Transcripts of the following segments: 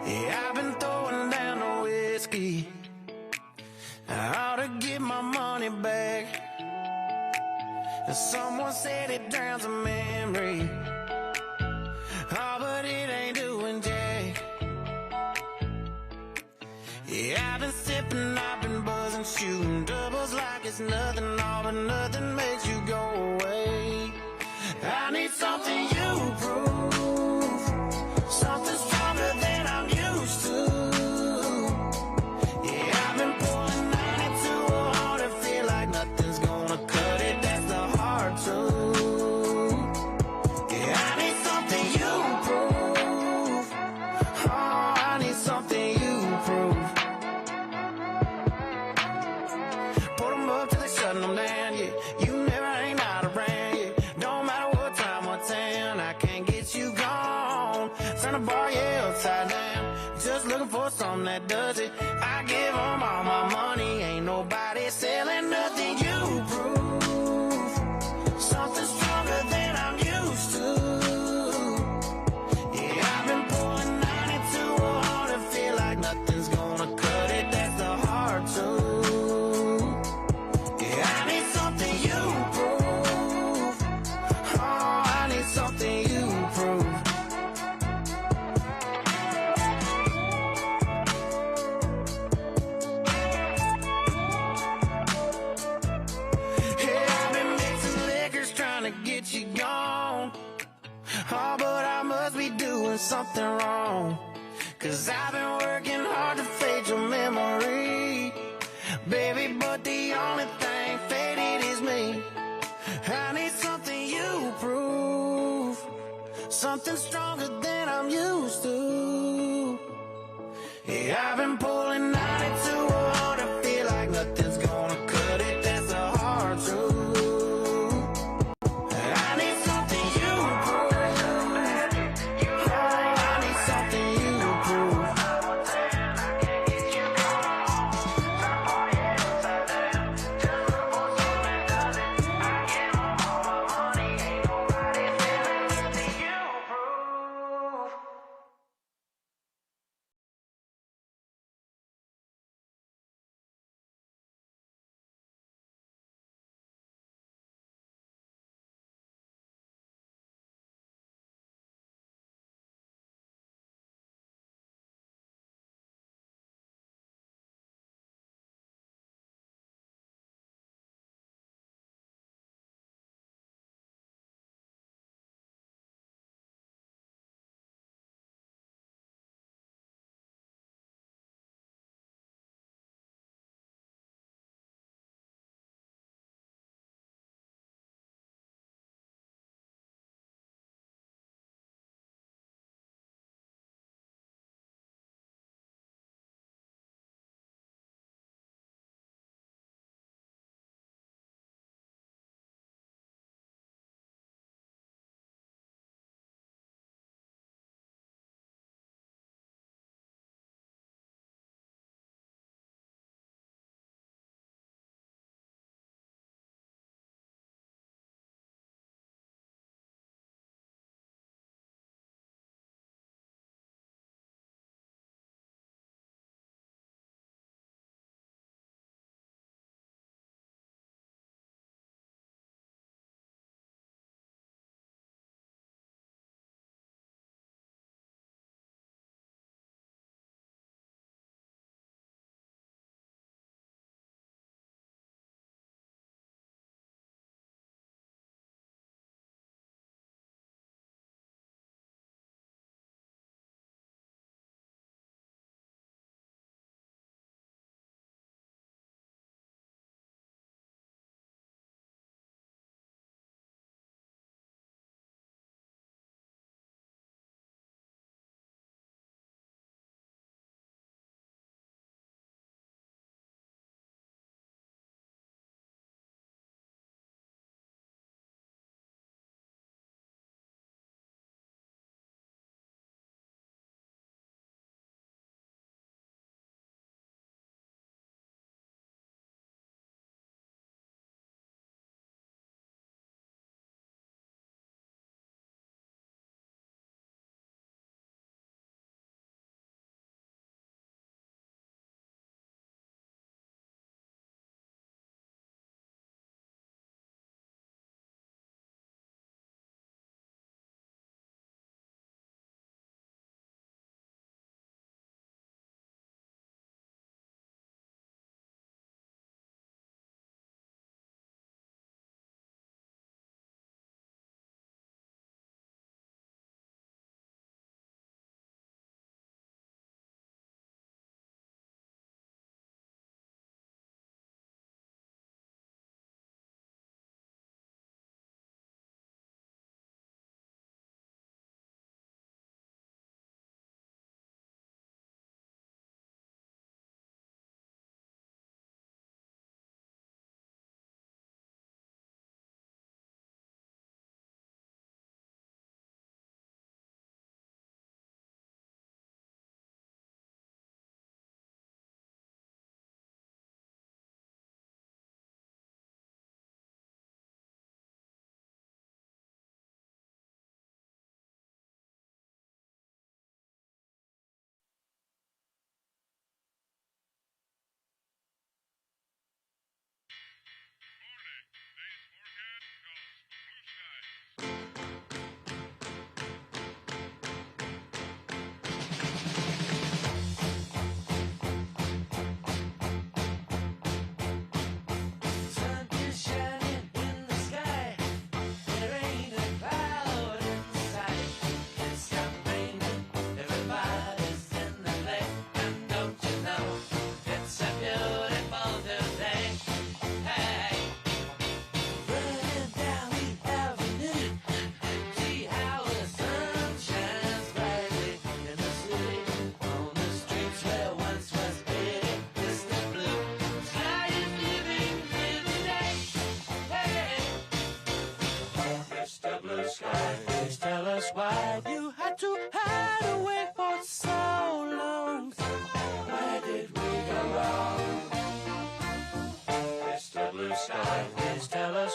Yeah, I've been throwing down the whiskey. I ought to get my money back. Someone said it drowns a memory. Oh, but it ain't doing jack. Yeah, I've been sipping, I've been buzzing, shooting doubles like it's nothing, all but nothing makes you go away. I need something you prove, something stronger than I'm used to. Yeah, I've been pulling 92 hard and feel like nothing's gonna cut it. That's the hard truth. Yeah, I need something you prove. Oh, I need something you prove. Put them up till they shut them down, yeah. You never ain't out around, yeah. Don't matter what time or town, I can't get you gone. From the bar, yeah, upside down. Just looking for something that does it. I give them all my money, ain't nobody selling nothing. You prove something stronger than I'm used to. Yeah, I've been pulling 92 hard and feel like nothing's gonna cut it. That's the hard truth. Yeah, I need something you prove. Oh, I need something you prove. something wrong. 'Cause I've been working hard to fade your memory, baby, but the only thing faded is me. I need something you prove, something stronger than I'm used to. Yeah, I've been pulling 92 on to feel like nothing's gonna cut it. That's a hard truth.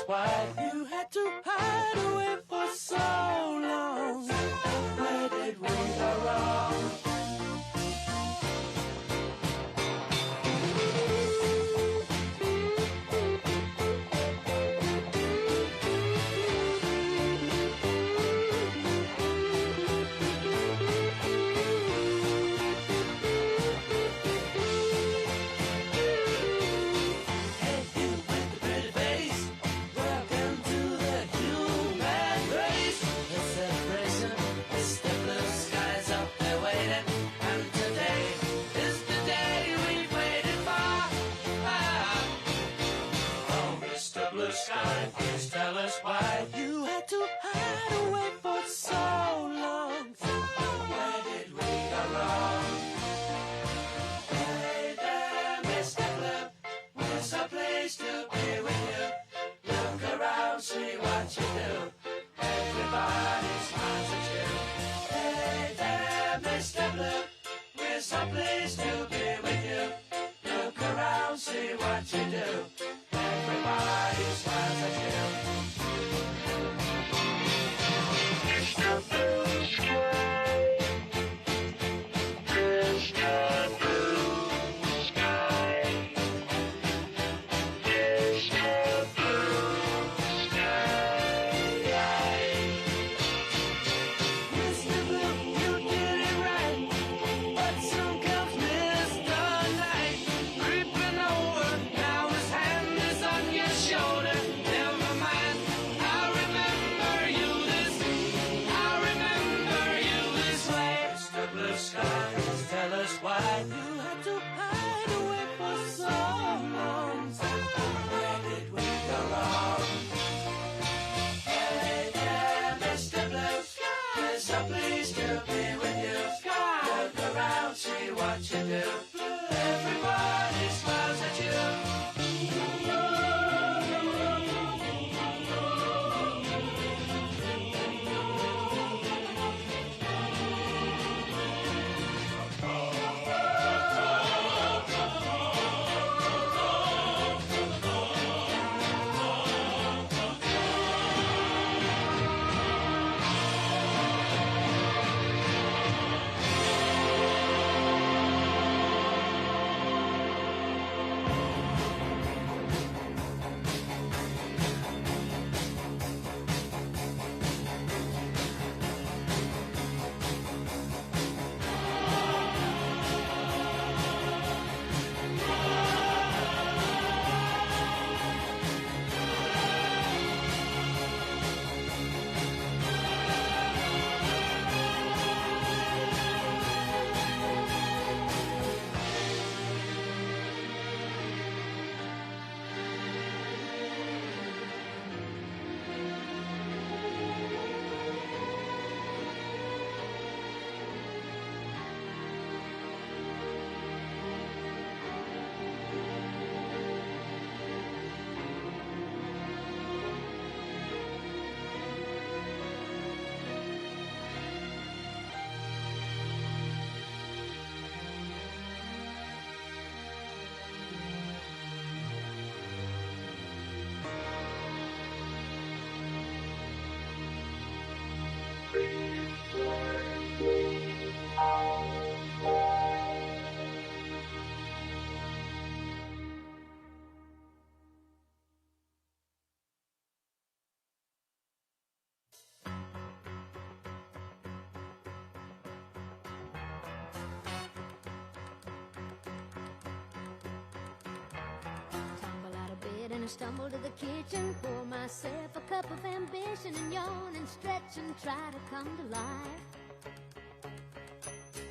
why you had to hide away for so long. Where did we go wrong? Sky, please tell us why you had to hide away for so long. Where did we go wrong? Hey there, Mr. Blue, we're so pleased to be with you. Look around, see what you do. Everybody smiles at you. Hey there, Mr. Blue, we're so pleased to be with you. Look around, see what you do. Everybody smiles at you. It's the blue sky. It's the blue sky. It's the blue sky. Mr. Blue, you did it right, but soon comes Mr. Night, creeping over. Now his hand is on your shoulder. Never mind, I remember you this way. Mr. Blue Sky, tell us why you had to hide away for so long. Where did we go wrong? Hey there, Mr. Blue Sky, we're so pleased to be with you. Look around, see what you do. Everybody smiles at you. And I stumble to the kitchen, pour myself a cup of ambition, and yawn and stretch and try to come to life.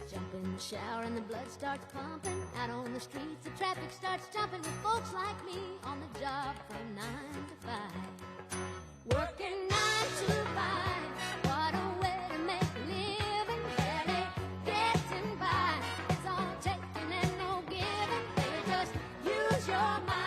Jump in the shower and the blood starts pumping. Out on the streets the traffic starts jumping, with folks like me on the job from 9 to 5. Working 9 to 5, what a way to make a living. Barely getting by, it's all taking and no giving. They just use your mind.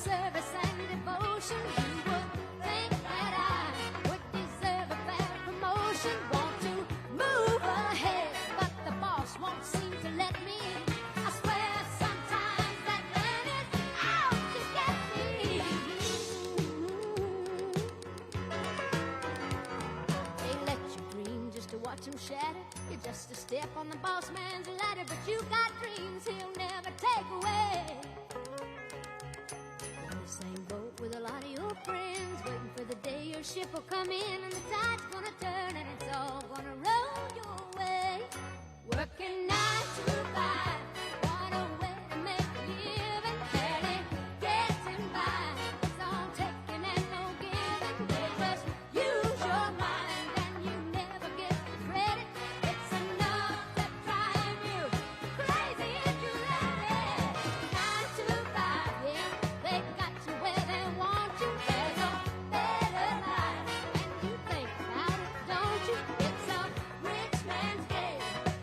Service and devotion, you would think that I would deserve a watch him shatter. You're just a step on the boss man's ladder, but you got dreams he'll never take away. You're in the same boat with a lot of your friends, waiting for the day your ship will come in and the tide's gonna turn and it's all gonna roll your way. Working 9 to 5, what a way to make a living, barely getting by. It's all taking and no giving. They just use your mind and you never get the credit. It's enough to drive you crazy if you let it. 9 to 5, yeah, they got you where they want you. There's a better life, and you think about it, don't you? It's a rich man's game,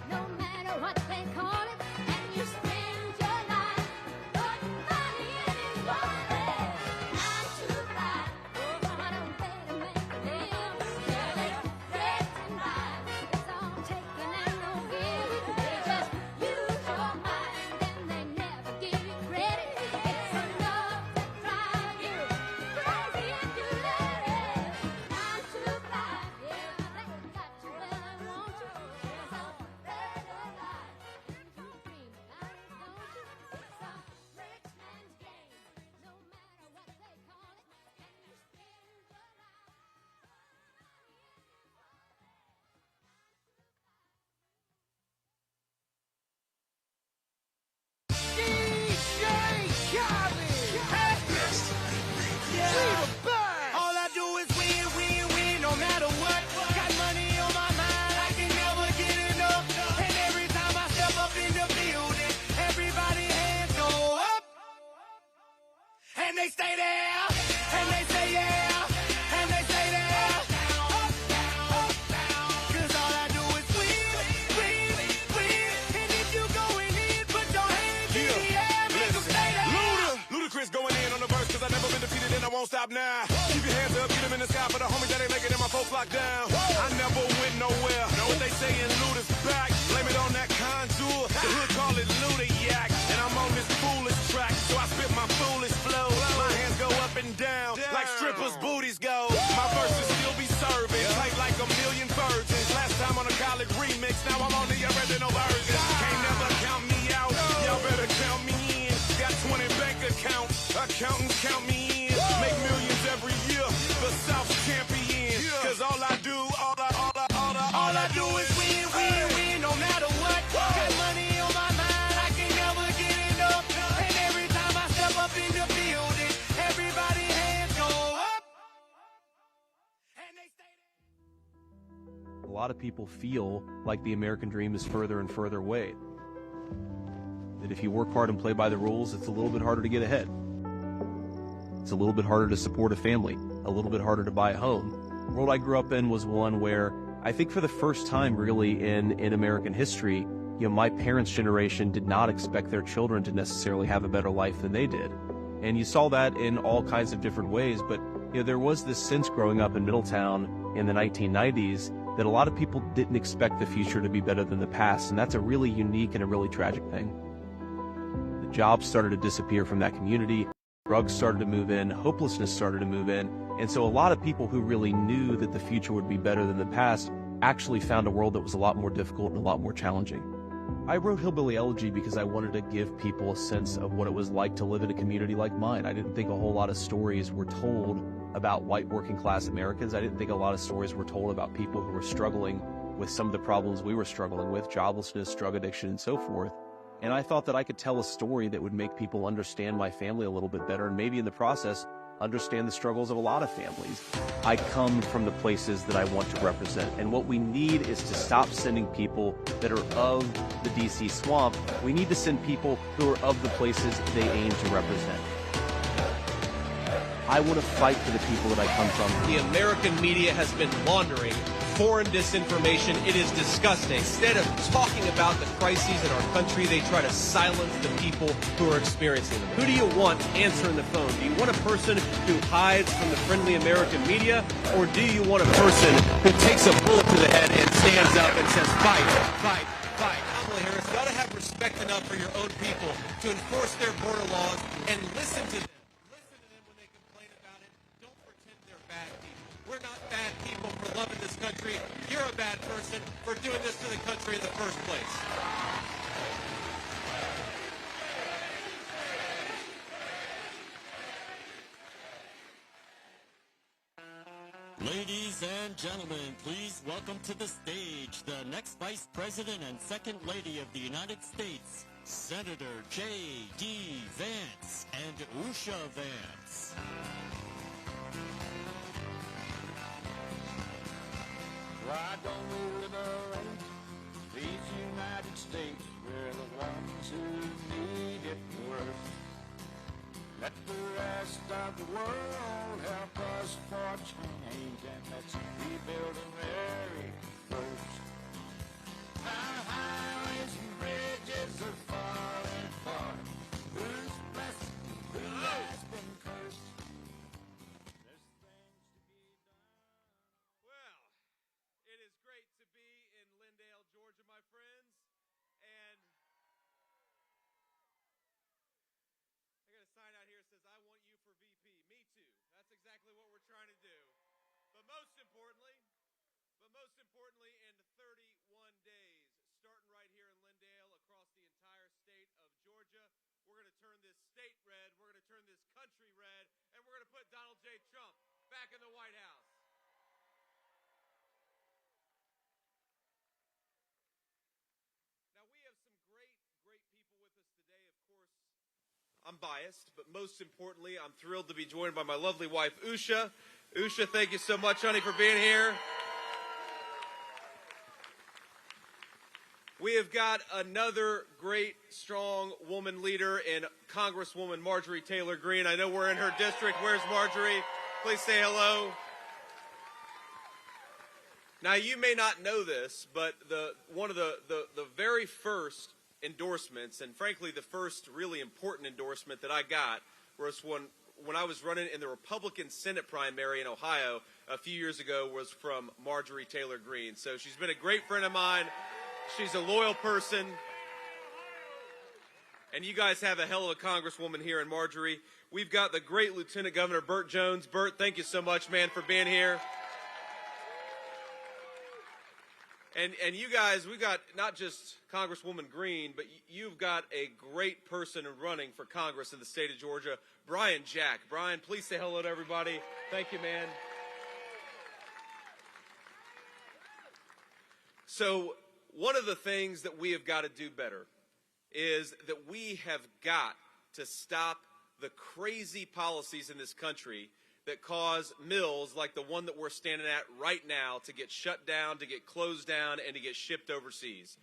no matter what they call it, and you spend your life putting money in his wallet. 9 to 5, oh, what a way to make a living, barely getting by. It's all taking and no giving. They just use your mind and they never give you credit. It's enough to drive you crazy if you let it. 9 to 5, yeah, they got you where they want you. There's a better life, and you dream about it, don't you? It's a rich man's game, no matter what they call it, and you spend your life. All I do is win, win, win, no matter what. Got money on my mind, I can never get enough. And every time I step up in the building, everybody hands go up. And they stay there, and they say yeah, and they say there. Up, up, cause all I do is win, win, win. And if you going in, put your hands in the air, make them stay there. Ludacris going in on the verse, cause I never been defeated and I won't stop now. Keep your hands up, get them in the sky for the homies that ain't making it, my folks locked down. I never went nowhere. What they saying, Luda's back. Blame it on that contour. The hood call it Luda Yak. And I'm on this foolish track, so I spit my foolish flow. My hands go up and down, like strippers' booties go. My verses still be serving, tight like a million virgins. Last time on a college remix, now I'm on the original version. Can't never count me out, y'all better count me in. Got 20 bank accounts, accountants count me in. Make millions every year, the South's champion. Cause all I do, all I do is win, win, win, no matter what. Got money on my mind, I can never get enough. And every time I step up in the building, everybody hands go up. And they stay there. A lot of people feel like the American dream is further and further away. That if you work hard and play by the rules, it's a little bit harder to get ahead. It's a little bit harder to support a family, a little bit harder to buy a home. The world I grew up in was one where I think for the first time really in American history, my parents' generation did not expect their children to necessarily have a better life than they did. And you saw that in all kinds of different ways, but there was this sense growing up in Middletown in the 1990s that a lot of people didn't expect the future to be better than the past, and that's a really unique and a really tragic thing. The jobs started to disappear from that community, drugs started to move in, hopelessness started to move in, and so a lot of people who really knew that the future would be better than the past actually found a world that was a lot more difficult and a lot more challenging. I wrote Hillbilly Elegy because I wanted to give people a sense of what it was like to live in a community like mine. I didn't think a whole lot of stories were told about white working class Americans. I didn't think a lot of stories were told about people who were struggling with some of the problems we were struggling with, joblessness, drug addiction, and so forth. And I thought that I could tell a story that would make people understand my family a little bit better, and maybe in the process, understand the struggles of a lot of families. I come from the places that I want to represent, and what we need is to stop sending people that are of the DC swamp. We need to send people who are of the places they aim to represent. I want to fight for the people that I come from. The American media has been laundering foreign disinformation. It is disgusting. Instead of talking about the crises in our country, they try to silence the people who are experiencing them. Who do you want answering the phone? Do you want a person who hides from the friendly American media, or do you want a person who takes a bullet to the head and stands up and says, fight, fight, fight? Kamala Harris, you ought to have respect enough for your own people to enforce their border laws and listen to them. Listen to them when they complain about it. Don't pretend they're bad people. We're not bad people for loving this country. country. You're a bad person for doing this to the country in the first place. Ladies and gentlemen, please welcome to the stage the next Vice President and Second Lady of the United States, Senator JD Vance and Usha Vance. Why don't we liberate these United States? We're the ones who need it worst. Let the rest of the world help us for change, and let's rebuild America first. Our highways and bridges are falling apart. Who's blessed? Who has been cursed? There's things to be done. Well, it is great to be in Lindale, Georgia, my friends. And I got a sign out here that says, I want you for VP. Me too. That's exactly what we're trying to do. But most importantly, in 31 days, starting right here in Lindale, across the entire state of Georgia, we're going to turn this state red, we're going to turn this country red, and we're going to put Donald J. Trump back in the White House. Now, we have some great people with us today. Of course, I'm biased, but most importantly, I'm thrilled to be joined by my lovely wife, Usha. Usha, thank you so much, honey, for being here. We have got another great, strong woman leader in Congresswoman Marjorie Taylor Greene. I know we're in her district. Where's Marjorie? Please say hello. Now, you may not know this, but one of the very first endorsements, and frankly the first really important endorsement that I got, was when I was running in the Republican Senate primary in Ohio a few years ago, was from Marjorie Taylor Greene. So she's been a great friend of mine. She's a loyal person. And you guys have a hell of a congresswoman here in Marjorie. We've got the great Lieutenant Governor Burt Jones. Burt, thank you so much, man, for being here. And you guys, we got not just Congresswoman Greene, but you've got a great person running for Congress in the state of Georgia, Brian Jack. Brian, please say hello to everybody. Thank you, man. So one of the things that we have got to do better is that we have got to stop the crazy policies in this country that cause mills like the one that we're standing at right now to get shut down, to get closed down, and to get shipped overseas.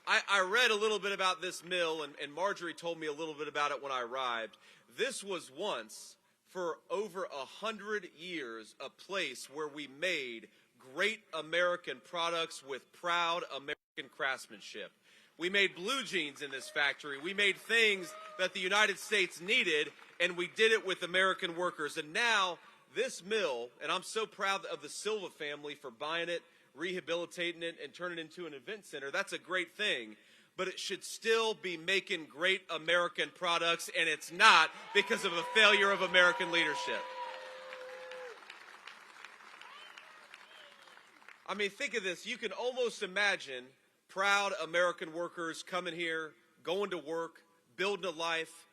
I read a little bit about this mill, and Marjorie told me a little bit about it when I arrived. This was once, for over 100 years, a place where we made great American products with proud American craftsmanship. We made blue jeans in this factory. We made things that the United States needed, and we did it with American workers. And now this mill, and I'm so proud of the Silva family for buying it, rehabilitating it, and turning it into an event center. That's a great thing. But it should still be making great American products, and it's not because of a failure of American leadership. I mean, think of this. You can almost imagine proud American workers coming here, going to work, building a life,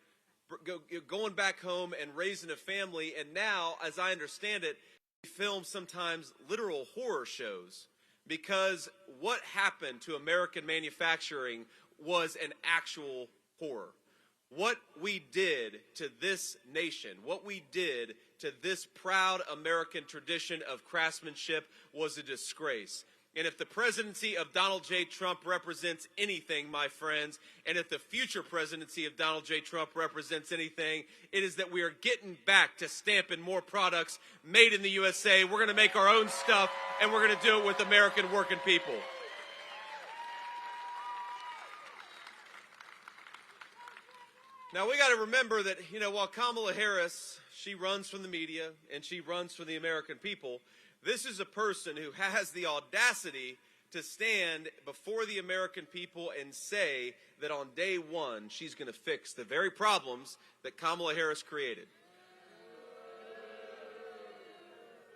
going back home and raising a family. And now, as I understand it, we film sometimes literal horror shows because what happened to American manufacturing was an actual horror. What we did to this nation, what we did to this proud American tradition of craftsmanship was a disgrace. And if the presidency of Donald J. Trump represents anything, my friends, and if the future presidency of Donald J. Trump represents anything, it is that we are getting back to stamping more products made in the USA. We're going to make our own stuff, and we're going to do it with American working people. Now, we got to remember that, while Kamala Harris, she runs from the media and she runs from the American people, this is a person who has the audacity to stand before the American people and say that on day one she's going to fix the very problems that Kamala Harris created.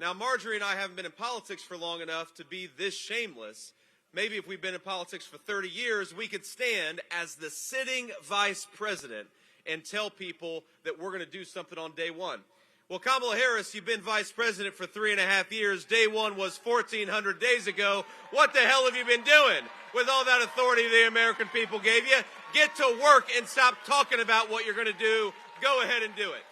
Now, Marjorie and I haven't been in politics for long enough to be this shameless. Maybe if we've been in politics for 30 years, we could stand as the sitting vice president and tell people that we're going to do something on day one. Well, Kamala Harris, you've been vice president for 3.5 years. Day one was 1,400 days ago. What the hell have you been doing with all that authority the American people gave you? Get to work and stop talking about what you're going to do. Go ahead and do it.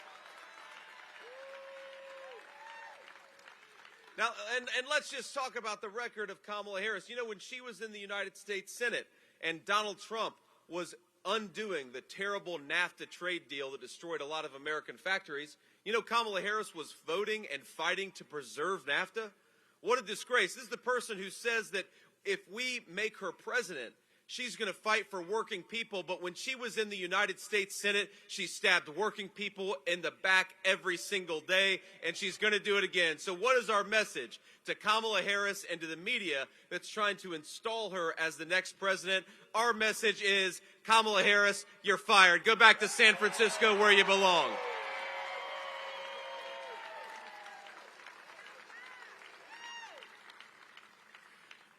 Now, and let's just talk about the record of Kamala Harris. You know, when she was in the United States Senate and Donald Trump was undoing the terrible NAFTA trade deal that destroyed a lot of American factories, you know, Kamala Harris was voting and fighting to preserve NAFTA. What a disgrace. This is the person who says that if we make her president, she's going to fight for working people. But when she was in the United States Senate, she stabbed working people in the back every single day, and she's going to do it again. So what is our message to Kamala Harris and to the media that's trying to install her as the next president? Our message is, Kamala Harris, you're fired. Go back to San Francisco where you belong.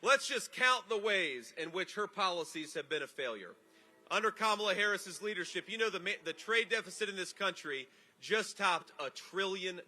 Let's just count the ways in which her policies have been a failure. Under Kamala Harris's leadership, you know, the trade deficit in this country just topped $1 trillion.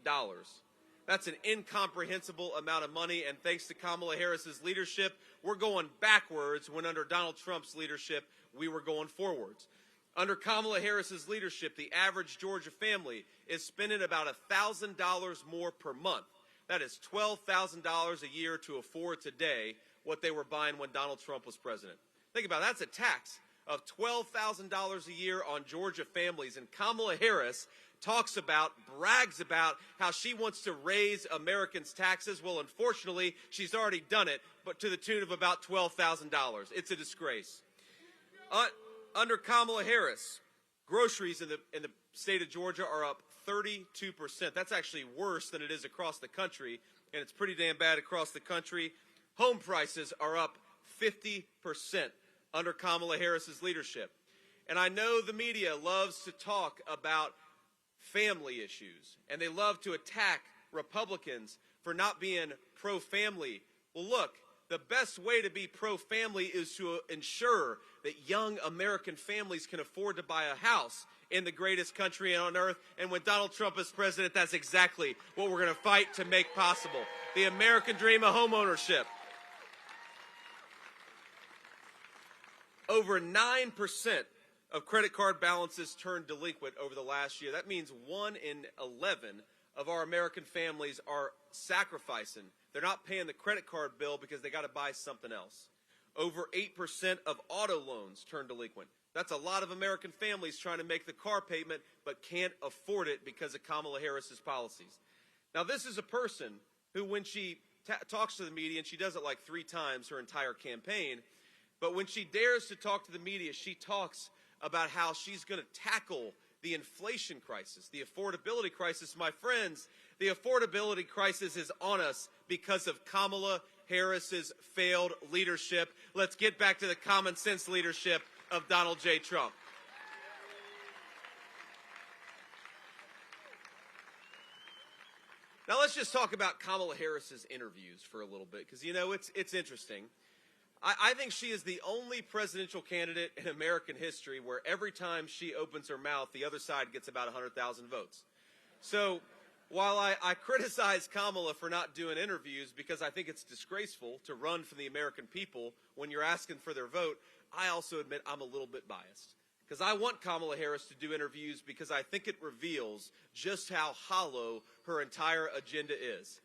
That's an incomprehensible amount of money, and thanks to Kamala Harris's leadership, we're going backwards when under Donald Trump's leadership, we were going forwards. Under Kamala Harris's leadership, the average Georgia family is spending about $1,000 more per month. That is $12,000 a year to afford today what they were buying when Donald Trump was president. Think about it. That's a tax of $12,000 a year on Georgia families. And Kamala Harris brags about how she wants to raise Americans' taxes. Well, unfortunately, she's already done it, but to the tune of about $12,000. It's a disgrace. Under Kamala Harris, groceries in the state of Georgia are up 32%. That's actually worse than it is across the country, and it's pretty damn bad across the country. Home prices are up 50% under Kamala Harris's leadership. And I know the media loves to talk about family issues, and they love to attack Republicans for not being pro-family. Well, look, the best way to be pro-family is to ensure that young American families can afford to buy a house in the greatest country on earth. And when Donald Trump is president, that's exactly what we're going to fight to make possible. The American dream of homeownership. Over 9% of credit card balances turned delinquent over the last year. That means 1 in 11 of our American families are sacrificing. They're not paying the credit card bill because they got to buy something else. Over 8% of auto loans turned delinquent. That's a lot of American families trying to make the car payment but can't afford it because of Kamala Harris's policies. Now, this is a person who, when she talks to the media, and she does it like 3 times her entire campaign, but when she dares to talk to the media, she talks about how she's going to tackle the inflation crisis, the affordability crisis. My friends, the affordability crisis is on us because of Kamala Harris's failed leadership. Let's get back to the common sense leadership of Donald J. Trump. Now let's just talk about Kamala Harris's interviews for a little bit, because, you know, it's interesting. I think she is the only presidential candidate in American history where every time she opens her mouth, the other side gets about 100,000 votes. So while I criticize Kamala for not doing interviews because I think it's disgraceful to run from the American people when you're asking for their vote, I also admit I'm a little bit biased. Because I want Kamala Harris to do interviews because I think it reveals just how hollow her entire agenda is.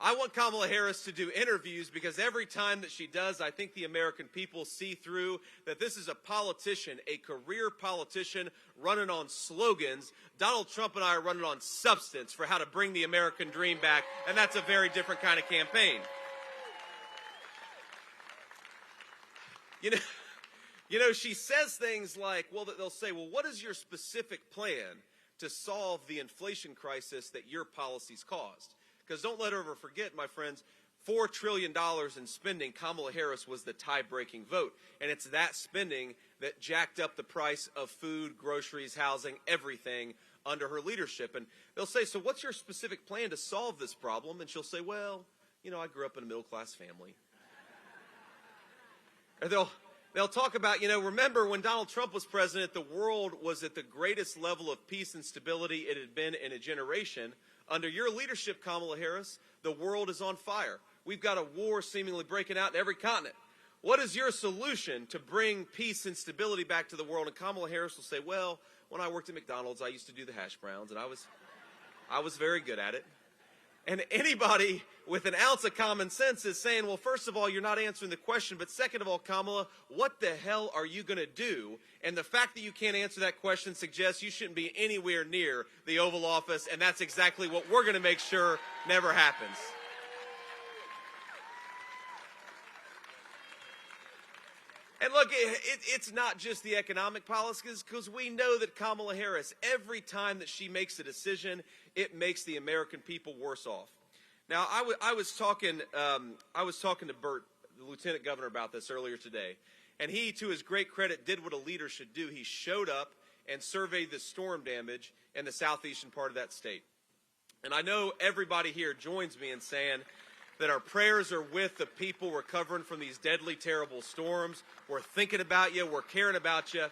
I want Kamala Harris to do interviews because every time that she does, I think the American people see through that this is a politician, a career politician running on slogans. Donald Trump and I are running on substance for how to bring the American dream back, and that's a very different kind of campaign. You know, she says things like, well, they'll say, well, what is your specific plan to solve the inflation crisis that your policies caused? Because don't let her ever forget, my friends, $4 trillion in spending, Kamala Harris was the tie-breaking vote. And it's that spending that jacked up the price of food, groceries, housing, everything under her leadership. And they'll say, so what's your specific plan to solve this problem? And she'll say, well, I grew up in a middle-class family. Or they'll talk about, remember when Donald Trump was president, the world was at the greatest level of peace and stability it had been in a generation. Under your leadership, Kamala Harris, the world is on fire. We've got a war seemingly breaking out in every continent. What is your solution to bring peace and stability back to the world? And Kamala Harris will say, well, when I worked at McDonald's, I used to do the hash browns, and I was very good at it. And anybody with an ounce of common sense is saying, well, first of all, you're not answering the question, but second of all, Kamala, what the hell are you going to do? And the fact that you can't answer that question suggests you shouldn't be anywhere near the Oval Office, and that's exactly what we're going to make sure never happens. And look, it's not just the economic policies, because we know that Kamala Harris, every time that she makes a decision, it makes the American people worse off. Now, I was talking to Burt, the lieutenant governor, about this earlier today, and he, to his great credit, did what a leader should do. He showed up and surveyed the storm damage in the southeastern part of that state. And I know everybody here joins me in saying that our prayers are with the people recovering from these deadly, terrible storms. We're thinking about you. We're caring about you.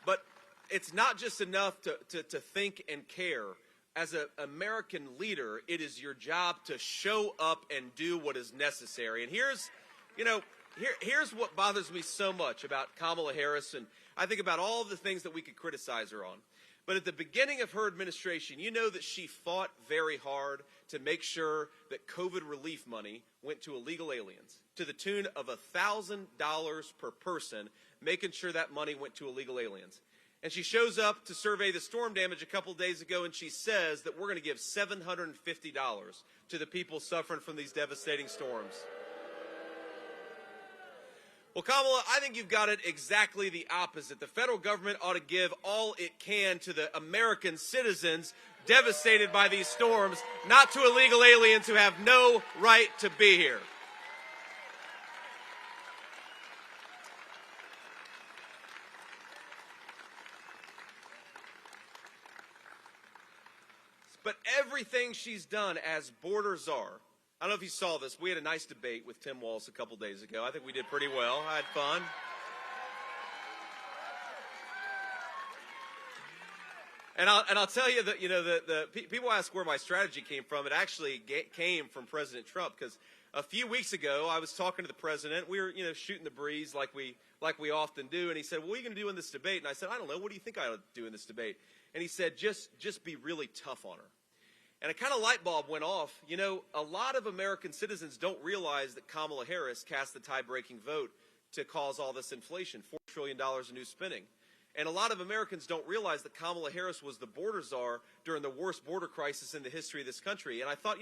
But it's not just enough to think and care. As an American leader, it is your job to show up and do what is necessary. And here's what bothers me so much about Kamala Harris, and I think about all the things that we could criticize her on. But at the beginning of her administration, you know that she fought very hard to make sure that COVID relief money went to illegal aliens, to the tune of $1,000 per person, making sure that money went to illegal aliens. And she shows up to survey the storm damage a couple days ago, and she says that we're going to give $750 to the people suffering from these devastating storms. Well, Kamala, I think you've got it exactly the opposite. The federal government ought to give all it can to the American citizens devastated by these storms, not to illegal aliens who have no right to be here. But everything she's done as border czar, I don't know if you saw this. We had a nice debate with Tim Walz a couple days ago. I think we did pretty well. I had fun. And I'll tell you that, the people ask where my strategy came from. It actually came from President Trump, because a few weeks ago I was talking to the president. We were, shooting the breeze like we often do. And he said, "What are you going to do in this debate?" And I said, "I don't know. What do you think I ought to do in this debate?" And he said, "Just be really tough on her." And a kind of light bulb went off. A lot of American citizens don't realize that Kamala Harris cast the tie-breaking vote to cause all this inflation, $4 trillion in new spending. And a lot of Americans don't realize that Kamala Harris was the border czar during the worst border crisis in the history of this country. And I thought,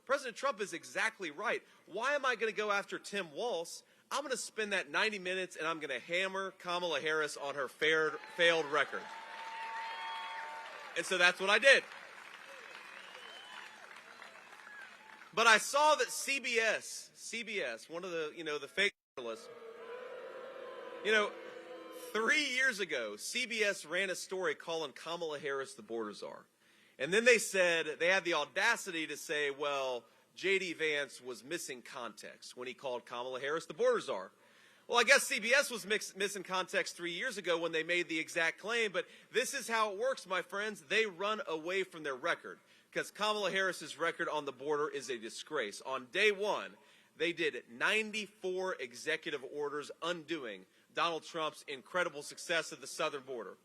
President Trump is exactly right. Why am I going to go after Tim Walz? I'm going to spend that 90 minutes and I'm going to hammer Kamala Harris on her failed record. And so that's what I did. But I saw that CBS, one of the, the fake journalists, 3 years ago, CBS ran a story calling Kamala Harris the border czar. And then they had the audacity to say, well, JD Vance was missing context when he called Kamala Harris the border czar. Well, I guess CBS was missing context 3 years ago when they made the exact claim, but this is how it works, my friends. They run away from their record, because Kamala Harris's record on the border is a disgrace. On day one, they did 94 executive orders undoing Donald Trump's incredible success at the southern border.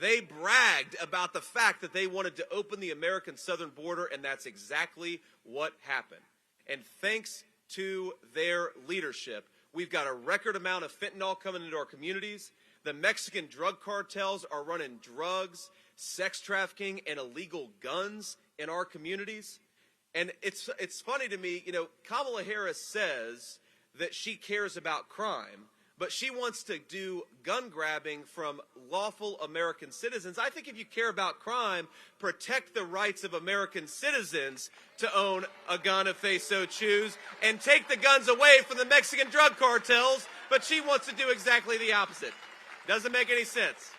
They bragged about the fact that they wanted to open the American southern border, and that's exactly what happened. And thanks to their leadership, we've got a record amount of fentanyl coming into our communities. The Mexican drug cartels are running drugs, sex trafficking, and illegal guns in our communities. And it's funny to me, Kamala Harris says that she cares about crime, but she wants to do gun grabbing from lawful American citizens. I think if you care about crime, protect the rights of American citizens to own a gun if they so choose, and take the guns away from the Mexican drug cartels, but she wants to do exactly the opposite. Doesn't make any sense.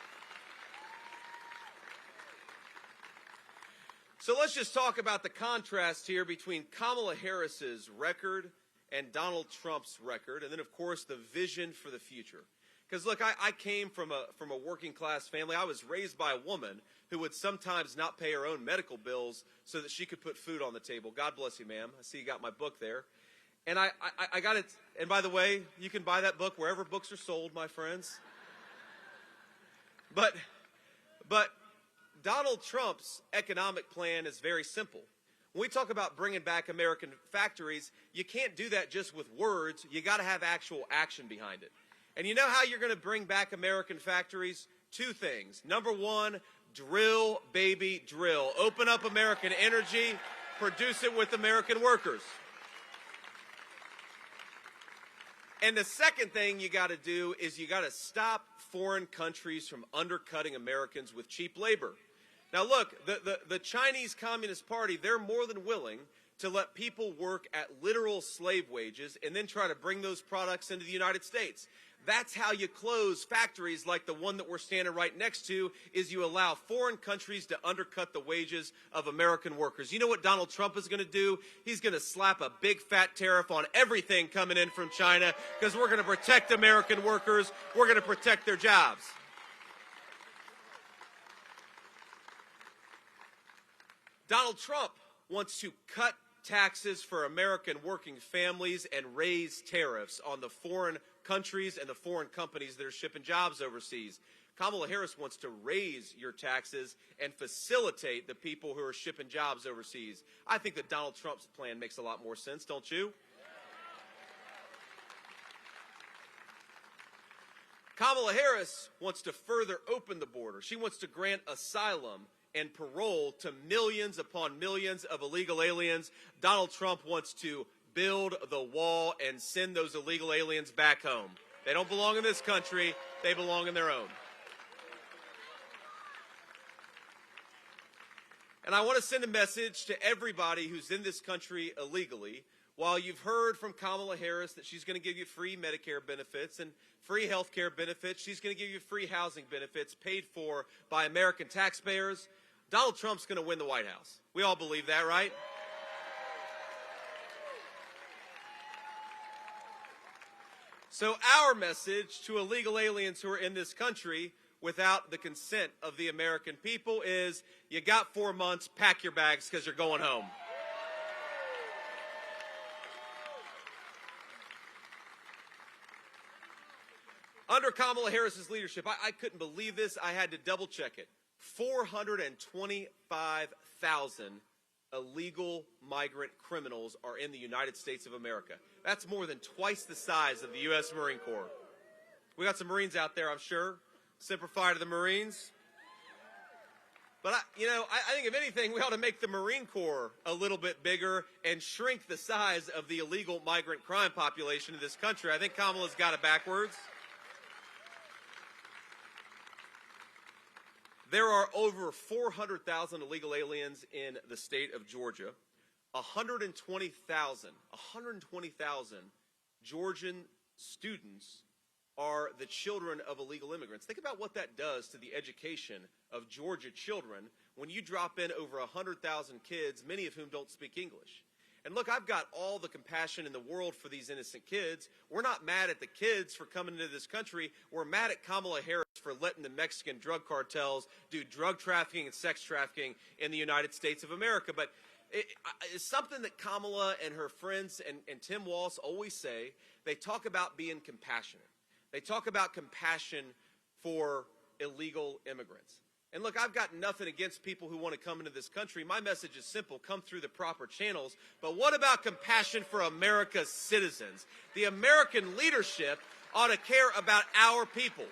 So let's just talk about the contrast here between Kamala Harris's record and Donald Trump's record, and then, of course, the vision for the future. Because, look, I came from a working-class family. I was raised by a woman who would sometimes not pay her own medical bills so that she could put food on the table. God bless you, ma'am. I see you got my book there. And I got it. And by the way, you can buy that book wherever books are sold, my friends. But Donald Trump's economic plan is very simple. When we talk about bringing back American factories, you can't do that just with words. You got to have actual action behind it. And you know how you're going to bring back American factories? Two things. Number one, drill, baby, drill. Open up American energy, produce it with American workers. And the second thing you got to do is you got to stop foreign countries from undercutting Americans with cheap labor. Now look, the Chinese Communist Party, they're more than willing to let people work at literal slave wages and then try to bring those products into the United States. That's how you close factories like the one that we're standing right next to, is you allow foreign countries to undercut the wages of American workers. You know what Donald Trump is going to do? He's going to slap a big fat tariff on everything coming in from China because we're going to protect American workers. We're going to protect their jobs. Donald Trump wants to cut taxes for American working families and raise tariffs on the foreign countries and the foreign companies that are shipping jobs overseas. Kamala Harris wants to raise your taxes and facilitate the people who are shipping jobs overseas. I think that Donald Trump's plan makes a lot more sense, don't you? Kamala Harris wants to further open the border. She wants to grant asylum and parole to millions upon millions of illegal aliens. Donald Trump wants to build the wall and send those illegal aliens back home. They don't belong in this country. They belong in their own. And I want to send a message to everybody who's in this country illegally. While you've heard from Kamala Harris that she's going to give you free Medicare benefits and free health care benefits, she's going to give you free housing benefits paid for by American taxpayers, Donald Trump's going to win the White House. We all believe that, right? So our message to illegal aliens who are in this country without the consent of the American people is, you got 4 months, pack your bags because you're going home. Under Kamala Harris's leadership, I couldn't believe this. I had to double check it. 425,000 illegal migrant criminals are in the United States of America. That's more than twice the size of the U.S. Marine Corps. We got some Marines out there, I'm sure. Semper Fi to the Marines. But, I think if anything, we ought to make the Marine Corps a little bit bigger and shrink the size of the illegal migrant crime population in this country. I think Kamala's got it backwards. There are over 400,000 illegal aliens in the state of Georgia. 120,000 Georgian students are the children of illegal immigrants. Think about what that does to the education of Georgia children when you drop in over 100,000 kids, many of whom don't speak English. And look, I've got all the compassion in the world for these innocent kids. We're not mad at the kids for coming into this country. We're mad at Kamala Harris for letting the Mexican drug cartels do drug trafficking and sex trafficking in the United States of America. But it's something that Kamala and her friends and Tim Walz always say. They talk about being compassionate. They talk about compassion for illegal immigrants. And look, I've got nothing against people who want to come into this country. My message is simple: come through the proper channels. But what about compassion for America's citizens? The American leadership ought to care about our people.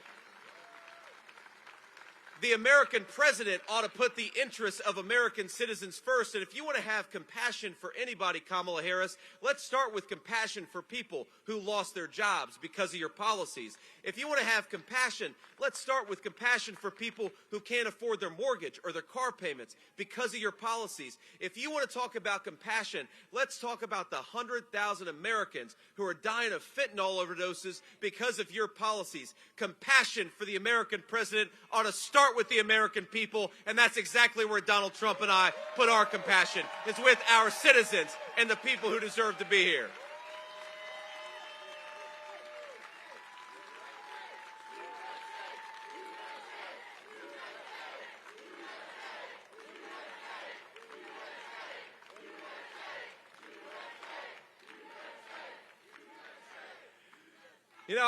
The American president ought to put the interests of American citizens first. And if you want to have compassion for anybody, Kamala Harris, let's start with compassion for people who lost their jobs because of your policies. If you want to have compassion, let's start with compassion for people who can't afford their mortgage or their car payments because of your policies. If you want to talk about compassion, let's talk about the 100,000 Americans who are dying of fentanyl overdoses because of your policies. Compassion for the American president ought to start start with the American people, and that's exactly where Donald Trump and I put our compassion. It's with our citizens and the people who deserve to be here. You know,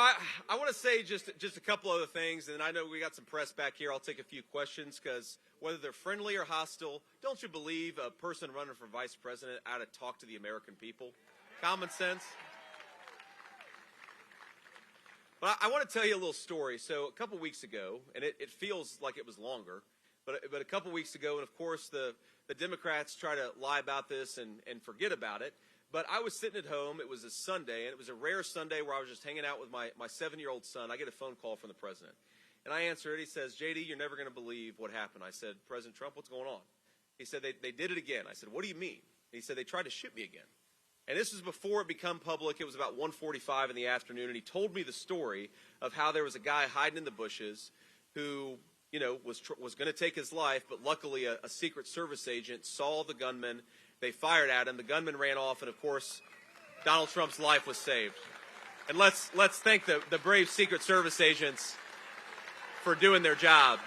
I want to say just a couple other things, and I know we got some press back here. I'll take a few questions because whether they're friendly or hostile, don't you believe a person running for vice president ought to talk to the American people? Common sense. But I want to tell you a little story. So a couple weeks ago, and it feels like it was longer, but a couple weeks ago, and of course the Democrats try to lie about this and forget about it. But I was sitting at home. It was a Sunday, and it was a rare Sunday where I was just hanging out with my 7-year-old son. I get a phone call from the president. And I answer it. He says, JD, you're never going to believe what happened. I said, President Trump, what's going on? He said, they did it again. I said, what do you mean? He said, they tried to shoot me again. And this was before it became public. It was about 1:45 in the afternoon, and he told me the story of how there was a guy hiding in the bushes who, you know, was going to take his life, but luckily a Secret Service agent saw the gunman. They fired at him. The gunman ran off, and of course, Donald Trump's life was saved. And let's thank the brave Secret Service agents for doing their job.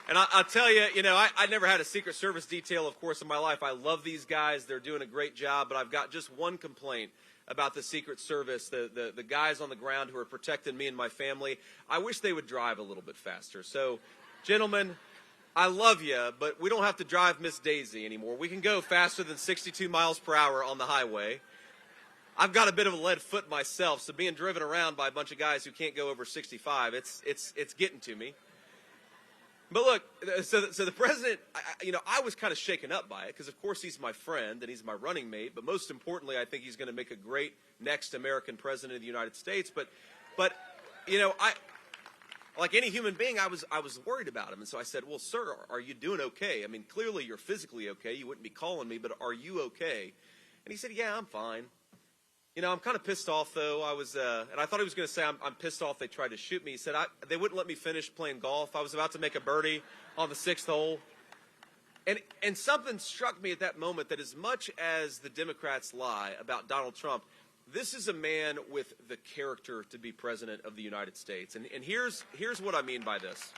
And I'll tell you, you know, I never had a Secret Service detail, of course, in my life. I love these guys. They're doing a great job, but I've got just one complaint about the Secret Service, the guys on the ground who are protecting me and my family. I wish they would drive a little bit faster. So, gentlemen, I love you, but we don't have to drive Miss Daisy anymore. We can go faster than 62 miles per hour on the highway. I've got a bit of a lead foot myself, so being driven around by a bunch of guys who can't go over 65, it's getting to me. But look, so the president, I was kind of shaken up by it because, of course, he's my friend and he's my running mate. But most importantly, I think he's going to make a great next American president of the United States. But you know, like any human being, I was worried about him. And so I said, well, sir, are you doing okay? I mean, clearly you're physically okay. You wouldn't be calling me, but are you okay? And he said, yeah, I'm fine. You know, I'm kind of pissed off, though. And I thought he was going to say, I'm pissed off they tried to shoot me. He said, they wouldn't let me finish playing golf. I was about to make a birdie on the 6th hole. And something struck me at that moment that as much as the Democrats lie about Donald Trump, this is a man with the character to be president of the United States. And here's what I mean by this.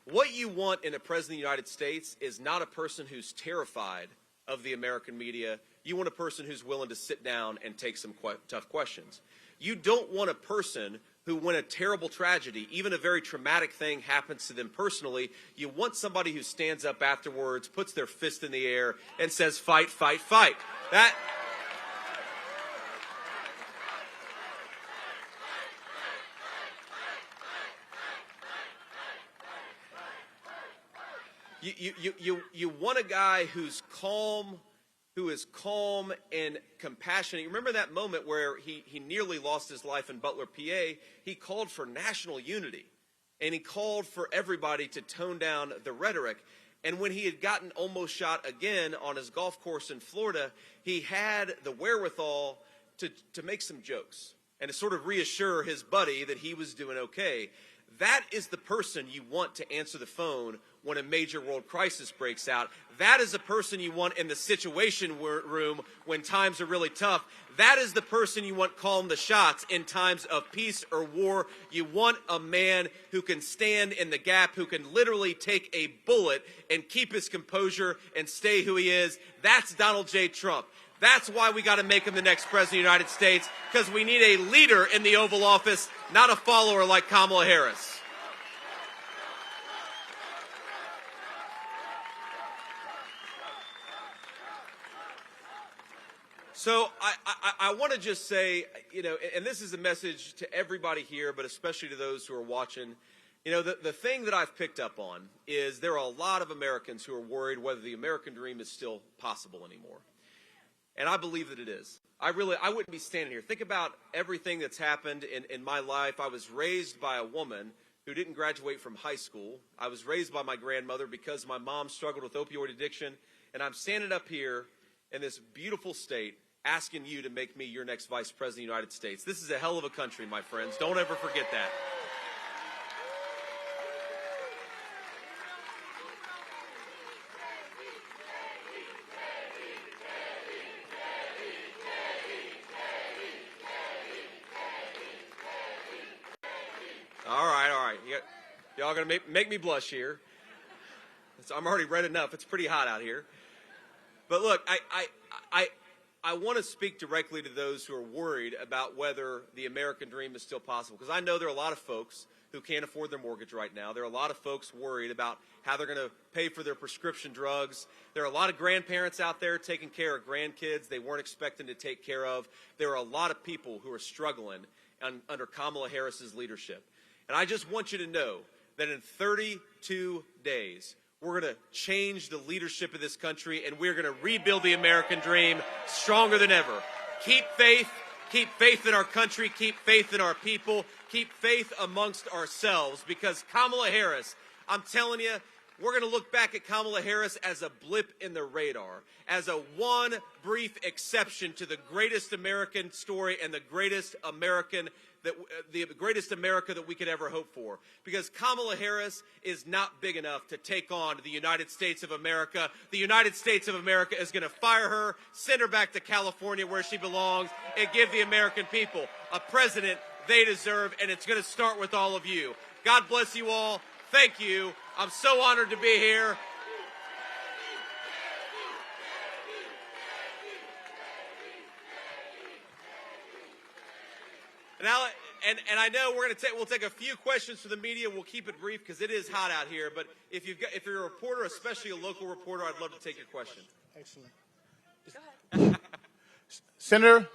What you want in a president of the United States is not a person who's terrified of the American media. You want a person who's willing to sit down and take some tough questions. You don't want a person who, when a terrible tragedy, even a very traumatic thing happens to them personally, you want somebody who stands up afterwards, puts their fist in the air, and says, fight, fight, fight. That... You want a guy who's calm, who is calm and compassionate. You remember that moment where he nearly lost his life in Butler, PA? He called for national unity, and he called for everybody to tone down the rhetoric. And when he had gotten almost shot again on his golf course in Florida, he had the wherewithal to make some jokes and to sort of reassure his buddy that he was doing okay. That is the person you want to answer the phone when a major world crisis breaks out. That is the person you want in the situation room when times are really tough. That is the person you want calling the shots in times of peace or war. You want a man who can stand in the gap, who can literally take a bullet and keep his composure and stay who he is. That's Donald J. Trump. That's why we got to make him the next president of the United States, because we need a leader in the Oval Office, not a follower like Kamala Harris. So I want to just say, and this is a message to everybody here, but especially to those who are watching. The thing that I've picked up on is there are a lot of Americans who are worried whether the American dream is still possible anymore. And I believe that it is. I wouldn't be standing here. Think about everything that's happened in my life. I was raised by a woman who didn't graduate from high school. I was raised by my grandmother because my mom struggled with opioid addiction, and I'm standing up here in this beautiful state asking you to make me your next Vice President of the United States. This is a hell of a country, my friends. Don't ever forget that. All right. Y'all gonna make me blush here. I'm already red enough. It's pretty hot out here. But look, I want to speak directly to those who are worried about whether the American dream is still possible. Because I know there are a lot of folks who can't afford their mortgage right now. There are a lot of folks worried about how they're going to pay for their prescription drugs. There are a lot of grandparents out there taking care of grandkids they weren't expecting to take care of. There are a lot of people who are struggling under Kamala Harris's leadership. And I just want you to know that in 32 days, we're going to change the leadership of this country, and we're going to rebuild the American dream stronger than ever. Keep faith in our country, keep faith in our people, keep faith amongst ourselves, because Kamala Harris, I'm telling you, we're going to look back at Kamala Harris as a blip in the radar, as a one brief exception to the greatest American story and the greatest America that we could ever hope for. Because Kamala Harris is not big enough to take on the United States of America. The United States of America is going to fire her, send her back to California where she belongs, and give the American people a president they deserve, and it's going to start with all of you. God bless you all. Thank you. I'm so honored to be here. Now, and I know we'll take a few questions from the media. We'll keep it brief because it is hot out here. But if you're a reporter, especially a local reporter, I'd love to take your question. Excellent. Go ahead. Senator.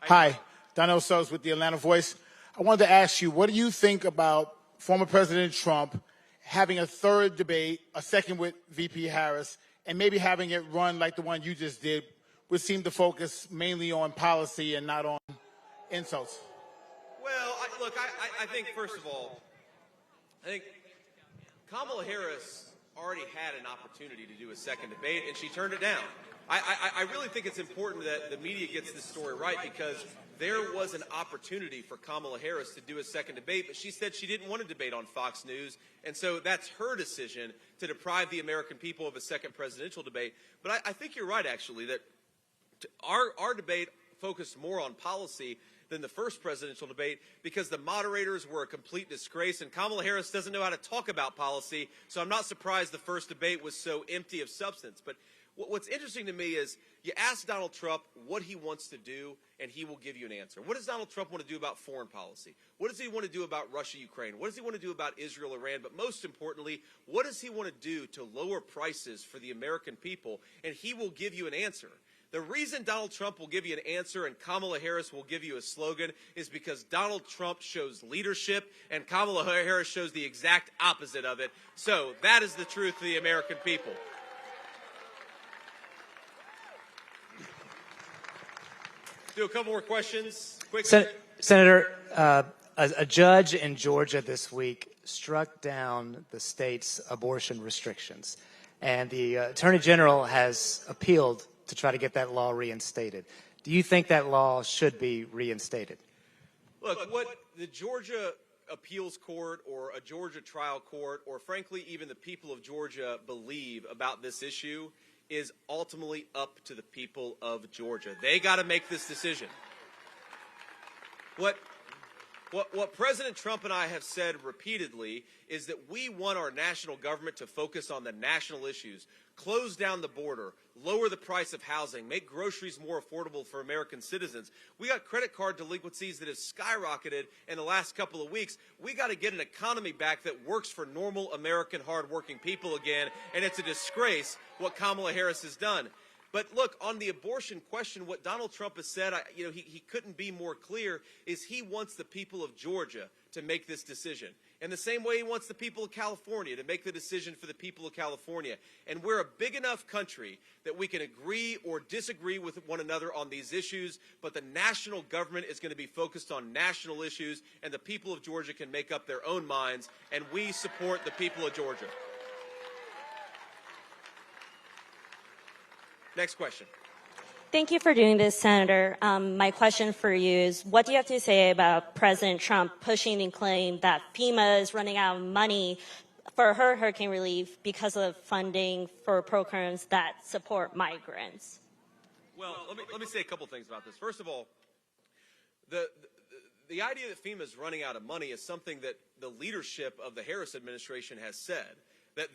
Hi. Donnell Suggs with the Atlanta Voice. I wanted to ask you, what do you think about former President Trump having a third debate, a second with VP Harris, and maybe having it run like the one you just did, which seemed to focus mainly on policy and not on insults? Well, I think, first of all, I think Kamala Harris already had an opportunity to do a second debate, and she turned it down. I really think it's important that the media gets this story right, because there was an opportunity for Kamala Harris to do a second debate, but she said she didn't want to debate on Fox News, and so that's her decision to deprive the American people of a second presidential debate. But I think you're right, actually, that our debate focused more on policy than the first presidential debate, because the moderators were a complete disgrace, and Kamala Harris doesn't know how to talk about policy, so I'm not surprised the first debate was so empty of substance. But what's interesting to me is you ask Donald Trump what he wants to do, and he will give you an answer. What does Donald Trump want to do about foreign policy? What does he want to do about Russia, Ukraine? What does he want to do about Israel, Iran? But most importantly, what does he want to do to lower prices for the American people? And he will give you an answer. The reason Donald Trump will give you an answer and Kamala Harris will give you a slogan is because Donald Trump shows leadership and Kamala Harris shows the exact opposite of it. So that is the truth of the American people. Do a couple more questions. Quick. Senator, a judge in Georgia this week struck down the state's abortion restrictions, and the Attorney General has appealed to try to get that law reinstated. Do you think that law should be reinstated? Look, what the Georgia appeals court or a Georgia trial court or frankly even the people of Georgia believe about this issue is ultimately up to the people of Georgia. They got to make this decision. What President Trump and I have said repeatedly is that we want our national government to focus on the national issues, close down the border, lower the price of housing, make groceries more affordable for American citizens. We got credit card delinquencies that have skyrocketed in the last couple of weeks. We got to get an economy back that works for normal American hardworking people again, and it's a disgrace what Kamala Harris has done. But look, on the abortion question, what Donald Trump has said, he couldn't be more clear, is he wants the people of Georgia to make this decision. In the same way he wants the people of California to make the decision for the people of California. And we're a big enough country that we can agree or disagree with one another on these issues, but the national government is going to be focused on national issues, and the people of Georgia can make up their own minds, and we support the people of Georgia. Next question. Thank you for doing this, Senator. My question for you is, what do you have to say about President Trump pushing the claim that FEMA is running out of money for her hurricane relief because of funding for programs that support migrants? Well, let me say a couple things about this. First of all, the idea that FEMA is running out of money is something that the leadership of the Harris administration has said. That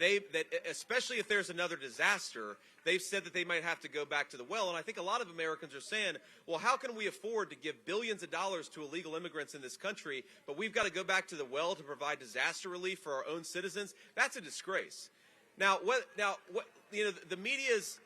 especially if there's another disaster, they've said that they might have to go back to the well. And I think a lot of Americans are saying, well, how can we afford to give billions of dollars to illegal immigrants in this country, but we've got to go back to the well to provide disaster relief for our own citizens? That's a disgrace. Now, the media's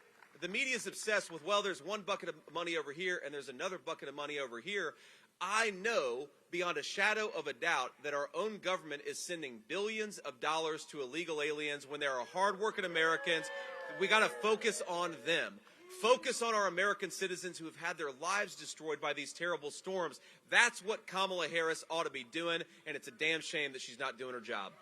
obsessed with, well, there's one bucket of money over here and there's another bucket of money over here. I know beyond a shadow of a doubt that our own government is sending billions of dollars to illegal aliens when there are hardworking Americans. We got to focus on them. Focus on our American citizens who have had their lives destroyed by these terrible storms. That's what Kamala Harris ought to be doing, and it's a damn shame that she's not doing her job.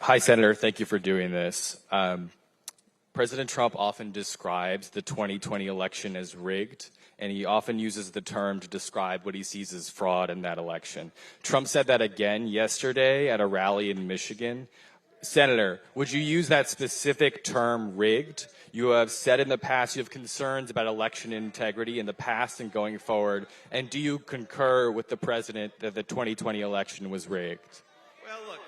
Hi, Senator. Thank you for doing this. President Trump often describes the 2020 election as rigged, and he often uses the term to describe what he sees as fraud in that election. Trump said that again yesterday at a rally in Michigan. Senator, would you use that specific term, rigged? You have said in the past you have concerns about election integrity in the past and going forward, and do you concur with the president that the 2020 election was rigged? Well, look,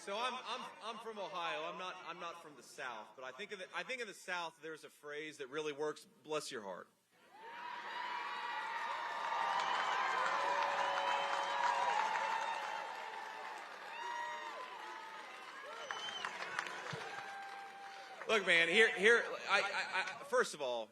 So I'm from Ohio. I'm not from the South, but I think in the South there's a phrase that really works. Bless your heart. Look, man. First of all,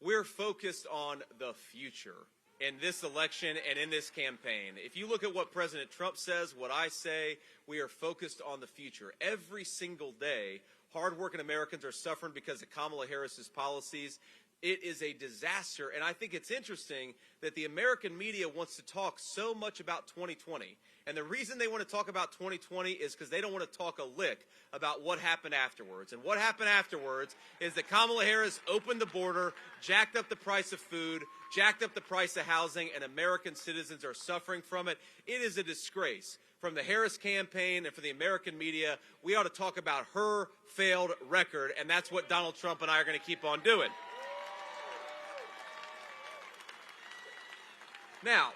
we're focused on the future in this election and in this campaign. If you look at what President Trump says, what I say, we are focused on the future. Every single day, hardworking Americans are suffering because of Kamala Harris's policies. It is a disaster, and I think it's interesting that the American media wants to talk so much about 2020. And the reason they want to talk about 2020 is because they don't want to talk a lick about what happened afterwards. And what happened afterwards is that Kamala Harris opened the border, jacked up the price of food, jacked up the price of housing, and American citizens are suffering from it. It is a disgrace. From the Harris campaign and for the American media, we ought to talk about her failed record, and that's what Donald Trump and I are going to keep on doing. Now,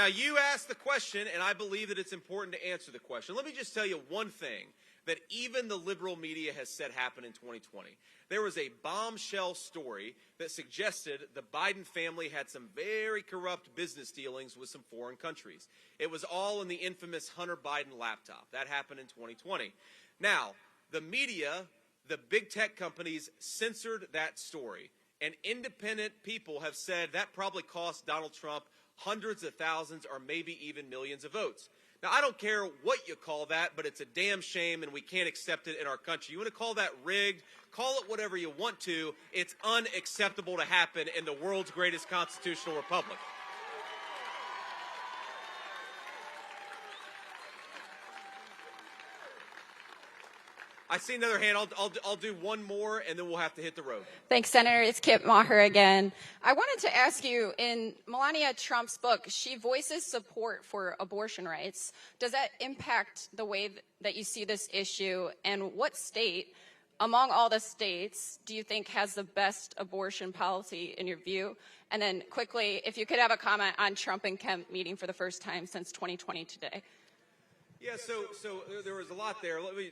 you asked the question, and I believe that it's important to answer the question. Let me just tell you one thing that even the liberal media has said happened in 2020. There was a bombshell story that suggested the Biden family had some very corrupt business dealings with some foreign countries. It was all in the infamous Hunter Biden laptop. That happened in 2020. Now, the media, the big tech companies censored that story. And independent people have said that probably cost Donald Trump hundreds of thousands or maybe even millions of votes. Now, I don't care what you call that, but it's a damn shame and we can't accept it in our country. You want to call that rigged? Call it whatever you want to. It's unacceptable to happen in the world's greatest constitutional republic. I see another hand. I'll do one more, and then we'll have to hit the road. Thanks, Senator. It's Kip Maher again. I wanted to ask you, in Melania Trump's book, she voices support for abortion rights. Does that impact the way that you see this issue? And what state, among all the states, do you think has the best abortion policy in your view? And then quickly, if you could have a comment on Trump and Kemp meeting for the first time since 2020 today. Yeah, so there was a lot there. Let me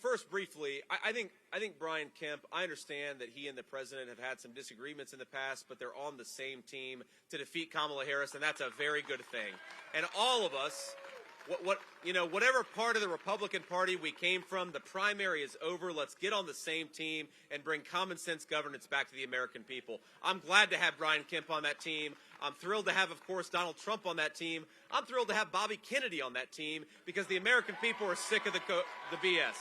first briefly. I think Brian Kemp. I understand that he and the president have had some disagreements in the past, but they're on the same team to defeat Kamala Harris, and that's a very good thing. And all of us, whatever part of the Republican Party we came from, the primary is over. Let's get on the same team and bring common sense governance back to the American people. I'm glad to have Brian Kemp on that team. I'm thrilled to have, of course, Donald Trump on that team. I'm thrilled to have Bobby Kennedy on that team because the American people are sick of the BS.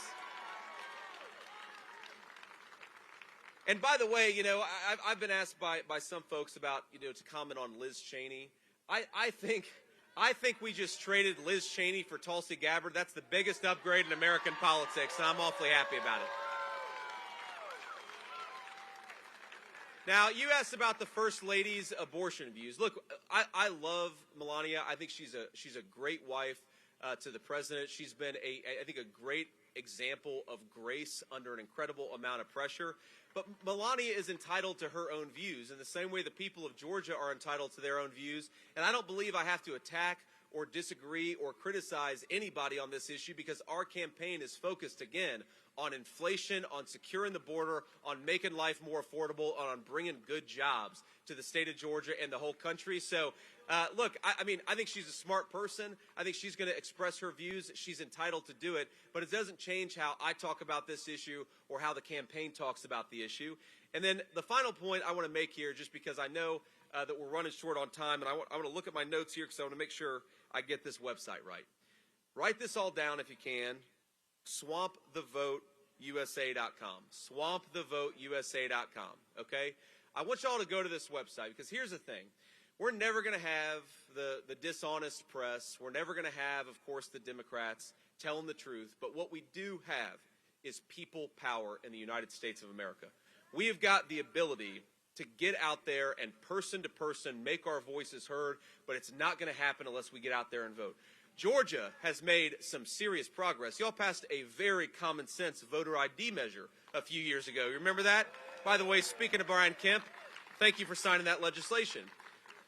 And by the way, you know, I've been asked by some folks about, you know, to comment on Liz Cheney. I think we just traded Liz Cheney for Tulsi Gabbard. That's the biggest upgrade in American politics, and I'm awfully happy about it. Now, you asked about the First Lady's abortion views. Look, I love Melania. I think she's a great wife to the president. She's been I think a great example of grace under an incredible amount of pressure. But Melania is entitled to her own views in the same way the people of Georgia are entitled to their own views. And I don't believe I have to attack or disagree or criticize anybody on this issue, because our campaign is focused, again, on inflation, on securing the border, on making life more affordable, on bringing good jobs to the state of Georgia and the whole country. So, look, I mean, I think she's a smart person. I think she's going to express her views. She's entitled to do it. But it doesn't change how I talk about this issue or how the campaign talks about the issue. And then the final point I want to make here, just because I know that we're running short on time, and I want to look at my notes here because I want to make sure I get this website right. Write this all down if you can. SwampTheVoteUSA.com. SwampTheVoteUSA.com. Okay? I want y'all to go to this website, because here's the thing. We're never going to have the dishonest press. We're never going to have, of course, the Democrats telling the truth. But what we do have is people power in the United States of America. We have got the ability to get out there and person to person make our voices heard, but it's not going to happen unless we get out there and vote. Georgia has made some serious progress. Y'all passed a very common sense voter ID measure a few years ago. You remember that? By the way, speaking of Brian Kemp, thank you for signing that legislation.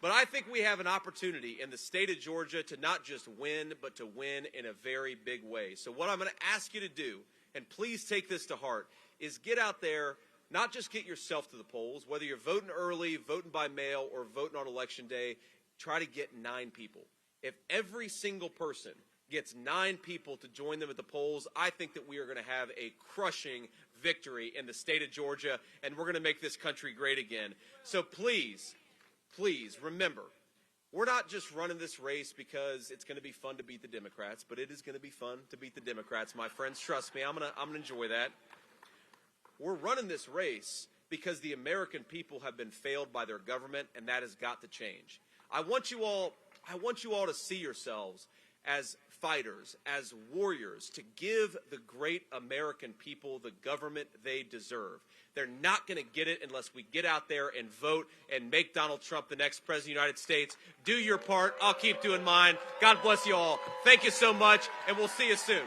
But I think we have an opportunity in the state of Georgia to not just win, but to win in a very big way. So what I'm going to ask you to do, and please take this to heart, is get out there, not just get yourself to the polls, whether you're voting early, voting by mail, or voting on Election Day, try to get 9 people. If every single person gets 9 people to join them at the polls, I think that we are going to have a crushing victory in the state of Georgia, and we're going to make this country great again. So please, please remember, we're not just running this race because it's going to be fun to beat the Democrats, but it is going to be fun to beat the Democrats, my friends. Trust me, I'm going to enjoy that. We're running this race because the American people have been failed by their government, and that has got to change. I want you all to see yourselves as fighters, as warriors, to give the great American people the government they deserve. They're not going to get it unless we get out there and vote and make Donald Trump the next president of the United States. Do your part. I'll keep doing mine. God bless you all. Thank you so much, and we'll see you soon.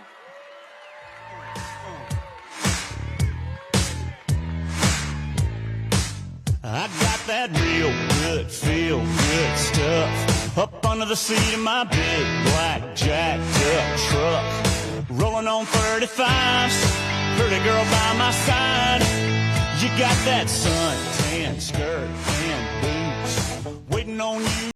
I got that real good, feel good stuff up under the seat of my big black jacked up truck, rolling on 35s, pretty girl by my side. You got that suntan skirt and boots waiting on you.